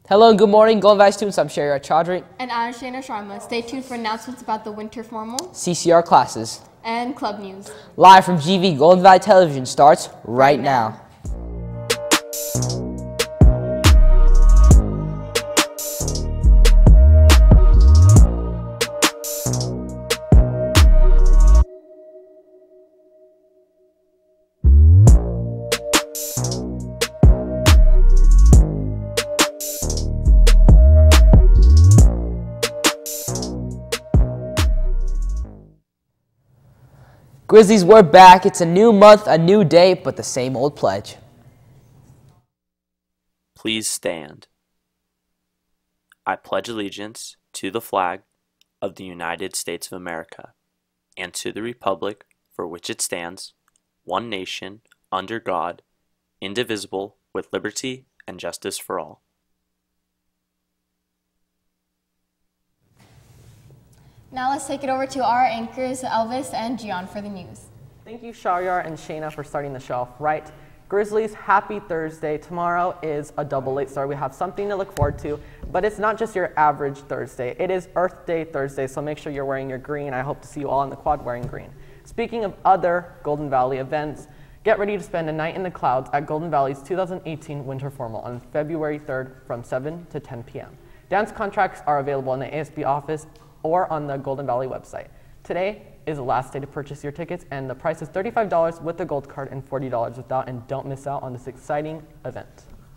Hello and good morning, Golden Valley students. I'm Shahryar Chaudry. And I'm Shaina Sharma. Stay tuned for announcements about the winter formal, CCR classes, and club news. Live from GV Golden Valley Television starts right now. Grizzlies, we're back. It's a new month, a new day, but the same old pledge. Please stand. I pledge allegiance to the flag of the United States of America and to the republic for which it stands, one nation, under God, indivisible, with liberty and justice for all. Now let's take it over to our anchors, Elvis and Gian, for the news. Thank you, Shahryar and Shaina, for starting the show off right. Grizzlies, happy Thursday. Tomorrow is a double late start. We have something to look forward to, but it's not just your average Thursday. It is Earth Day Thursday, so make sure you're wearing your green. I hope to see you all in the quad wearing green. Speaking of other Golden Valley events, get ready to spend a night in the clouds at Golden Valley's 2018 Winter Formal on February 3rd from 7 to 10 p.m. Dance contracts are available in the ASB office or on the Golden Valley website. Today is the last day to purchase your tickets, and the price is $35 with the gold card and $40 without, and don't miss out on this exciting event.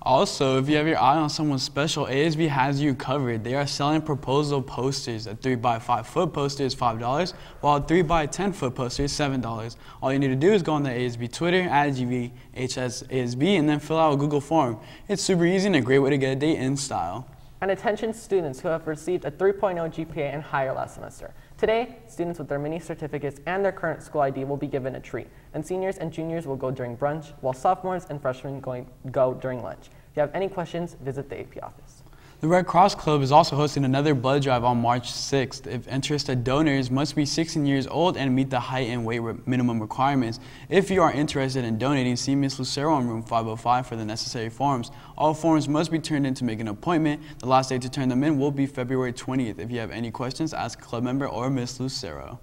Also, if you have your eye on someone special, ASB has you covered. They are selling proposal posters. A 3x5 foot poster is $5, while a 3x10 foot poster is $7. All you need to do is go on the ASB Twitter at GVHSASB and then fill out a Google form. It's super easy and a great way to get a date in style. And attention students who have received a 3.0 GPA and higher last semester. Today, students with their mini certificates and their current school ID will be given a treat, and seniors and juniors will go during brunch, while sophomores and freshmen go during lunch. If you have any questions, visit the AP office. The Red Cross Club is also hosting another blood drive on March 6th. If interested donors must be 16 years old and meet the height and weight minimum requirements. If you are interested in donating, see Ms. Lucero in room 505 for the necessary forms. All forms must be turned in to make an appointment. The last day to turn them in will be February 20th. If you have any questions, ask a club member or Ms. Lucero.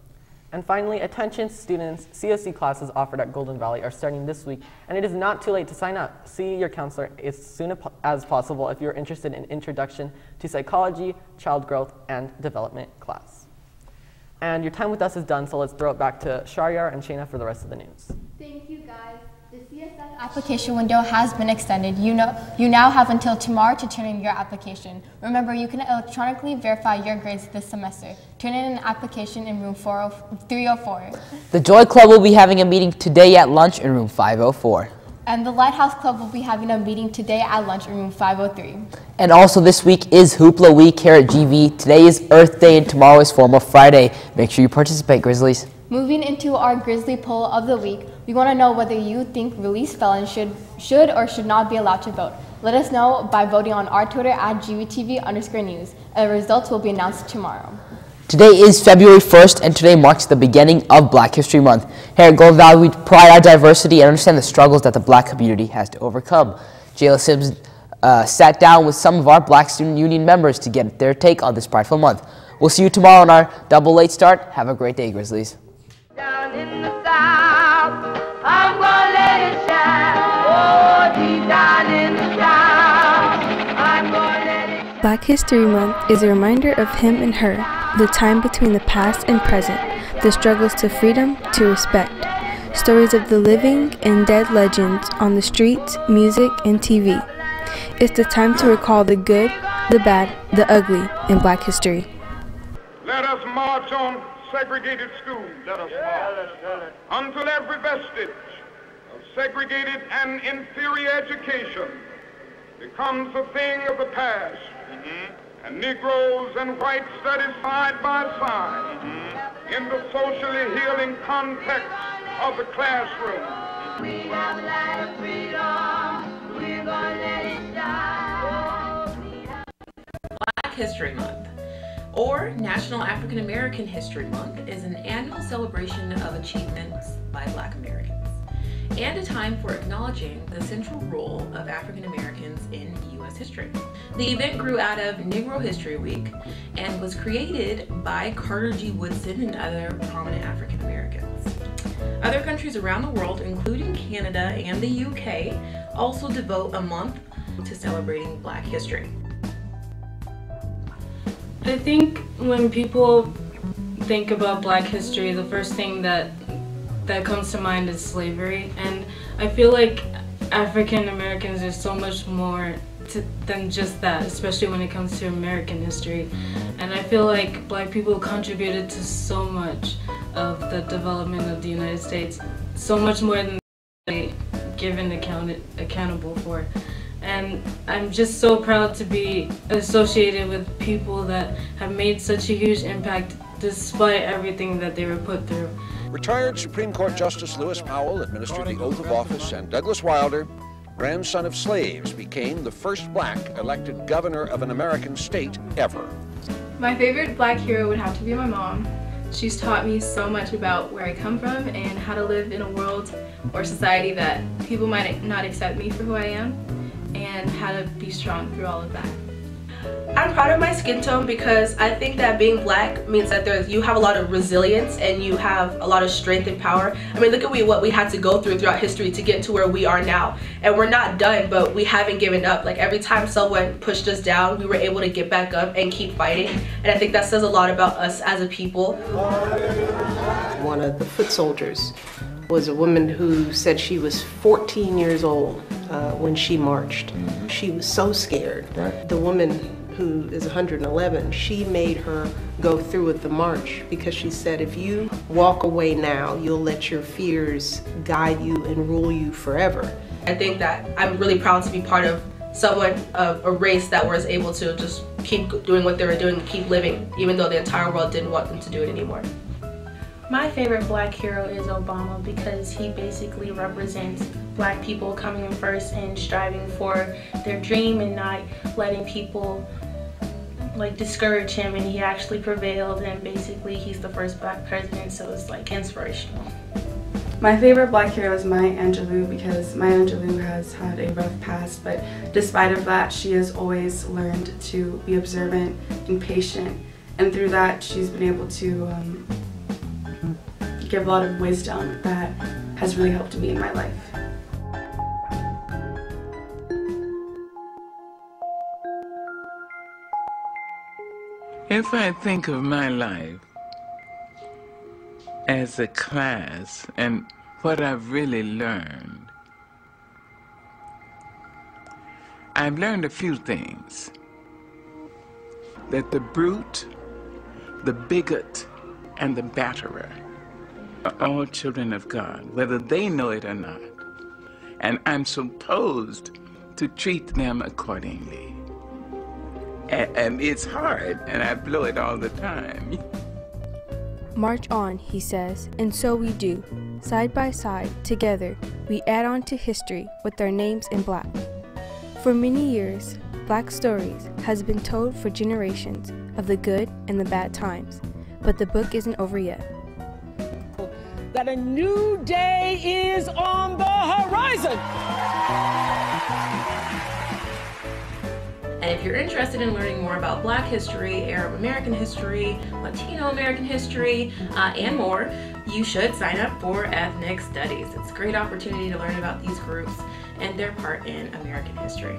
And finally, attention students, COC classes offered at Golden Valley are starting this week, and it is not too late to sign up. See your counselor as soon as possible if you're interested in Introduction to Psychology, Child Growth, and Development class. And your time with us is done, so let's throw it back to Shahryar and Shaina for the rest of the news. Thank you, guys. The CSF application window has been extended. You now have until tomorrow to turn in your application. Remember, you can electronically verify your grades this semester. Turn in an application in room 304. The Joy Club will be having a meeting today at lunch in room 504. And the Lighthouse Club will be having a meeting today at lunch in room 503. And also this week is Hoopla Week here at GV. Today is Earth Day and tomorrow is Formal Friday. Make sure you participate, Grizzlies. Moving into our Grizzly poll of the week, we want to know whether you think released felons should or should not be allowed to vote. Let us know by voting on our Twitter at GVTV_news. And the results will be announced tomorrow. Today is February 1st, and today marks the beginning of Black History Month. Here at Golden Valley, we pride our diversity and understand the struggles that the Black community has to overcome. Jayla Sims sat down with some of our Black Student Union members to get their take on this prideful month. We'll see you tomorrow on our double late start. Have a great day, Grizzlies. Down in the south, I'm gonna let it shine. Oh, deep down in the south, I'm gonna let it shine. Black History Month is a reminder of him and her, the time between the past and present, the struggles to freedom, to respect. Stories of the living and dead legends on the streets, music, and TV. It's the time to recall the good, the bad, the ugly in Black history. Let us march on segregated schools. Let us march until every vestige of segregated and inferior education becomes a thing of the past, and Negroes and whites study side by side in the socially healing context of the classroom. We have a light of freedom, we're gonna let it shine. Black History Month, or National African American History Month, is an annual celebration of achievements by Black Americans. and a time for acknowledging the central role of African Americans in U.S. history. The event grew out of Negro History Week and was created by Carter G. Woodson and other prominent African Americans. Other countries around the world, including Canada and the UK, also devote a month to celebrating Black history. I think when people think about Black history, the first thing that comes to mind is slavery, and I feel like African Americans are so much more than just that, especially when it comes to American history. And I feel like Black people contributed to so much of the development of the United States, so much more than they given accountable for. And I'm just so proud to be associated with people that have made such a huge impact despite everything that they were put through. Retired Supreme Court Justice Lewis Powell administered the oath of office, and Douglas Wilder, grandson of slaves, became the first Black elected governor of an American state ever. My favorite Black hero would have to be my mom. She's taught me so much about where I come from and how to live in a world or society that people might not accept me for who I am, and how to be strong through all of that. I'm proud of my skin tone because I think that being Black means that you have a lot of resilience and you have a lot of strength and power. I mean, look at what we had to go through throughout history to get to where we are now. And we're not done, but we haven't given up. Like, every time someone pushed us down, we were able to get back up and keep fighting. And I think that says a lot about us as a people. One of the foot soldiers was a woman who said she was 14 years old when she marched. She was so scared. The woman who is 111, she made her go through with the march because she said, if you walk away now, you'll let your fears guide you and rule you forever. I think that I'm really proud to be part of a race that was able to just keep doing what they were doing, keep living, even though the entire world didn't want them to do it anymore. My favorite Black hero is Obama because he basically represents Black people coming in first and striving for their dream and not letting people discourage him, and he actually prevailed, and basically he's the first Black president, so it's inspirational. My favorite Black hero is Maya Angelou because Maya Angelou has had a rough past, but despite of that, she has always learned to be observant and patient, and through that she's been able to give a lot of wisdom that has really helped me in my life. If I think of my life as a class and what I've really learned, I've learned a few things. That the brute, the bigot, and the batterer are all children of God, whether they know it or not. And I'm supposed to treat them accordingly. And it's hard, and I blow it all the time. March on, he says, and so we do. Side by side, together, we add on to history with our names in Black. For many years, Black stories has been told for generations of the good and the bad times, but the book isn't over yet. That a new day is on the horizon. And if you're interested in learning more about Black history, Arab American history, Latino American history, and more, you should sign up for Ethnic Studies. It's a great opportunity to learn about these groups and their part in American history.